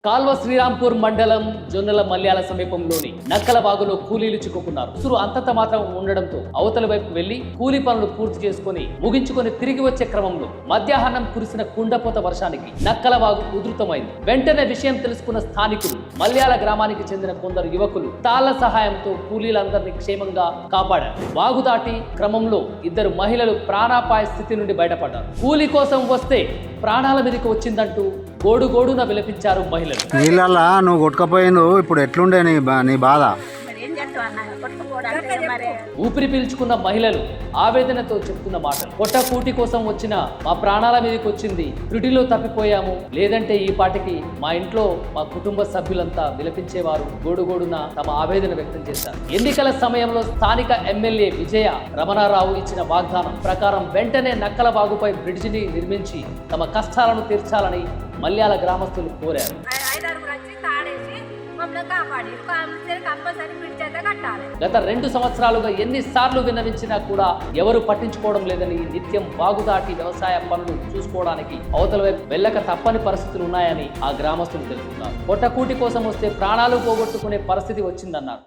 కాల్వ శ్రీరాంపూర్ మండలం జొన్నల మల్యాల సమీపంలోని నక్కలబాగులో కూలీలు చిక్కుకున్నారు. ఉసురు అంతంత మాత్రం ఉండడంతో అవతల వైపు వెళ్లి కూలీ పనులు పూర్తి చేసుకుని ముగించుకొని తిరిగి వచ్చే క్రమంలో మధ్యాహ్నం కురిసిన కుండపోత వర్షానికి నక్కలబాగు ఉధృతమైంది. వెంటనే విషయం తెలుసుకున్న స్థానికులు మల్యాల గ్రామానికి చెందిన కొందరు యువకులు తాళ్ల సహాయంతో కూలీలందరినీ క్షేమంగా కాపాడారు. వాగు దాటి క్రమంలో ఇద్దరు మహిళలు ప్రాణాపాయ స్థితి నుండి బయటపడ్డారు. కూలీ కోసం వస్తే ప్రాణాల మీదకి వచ్చిందంటూ గోడుగోడున విలపించారు మహిళలు. నీళ్ళల్లా నువ్వు కొట్టుకపోయిండు, ఇప్పుడు ఎట్లుండే నీ బాధ? ఊపిరి పీల్చుకున్న మహిళలు ఆవేదనతో చెప్తున్న మాటలు. పొట్టకూటి కోసం వచ్చిన మా ప్రాణాల మీదకి వచ్చింది, త్రుటిలో తప్పిపోయాము, లేదంటే ఈ పాటికి మా ఇంట్లో మా కుటుంబ సభ్యులంతా విలపించేవారు. గోడుగోడున తమ ఆవేదన వ్యక్తం చేశారు. ఎన్నికల సమయంలో స్థానిక ఎమ్మెల్యే విజయ రమణారావు ఇచ్చిన వాగ్దానం ప్రకారం వెంటనే నక్కలబాగుపై బ్రిడ్జిని నిర్మించి తమ కష్టాలను తీర్చాలని మల్యాల గ్రామస్తులు కోరారు. గత 2 సంవత్సరాలుగా ఎన్నిసార్లు విన్నవించినా కూడా ఎవరు పట్టించుకోవడం లేదని, నిత్యం వాగు దాటి వ్యవసాయ పనులు చూసుకోవడానికి అవతల వైపు వెళ్ళక తప్పని పరిస్థితులు ఉన్నాయని ఆ గ్రామస్తులు తెలుపుతున్నారు. పొట్టకూటి కోసం వస్తే ప్రాణాలు పోగొట్టుకునే పరిస్థితి వచ్చిందన్నారు.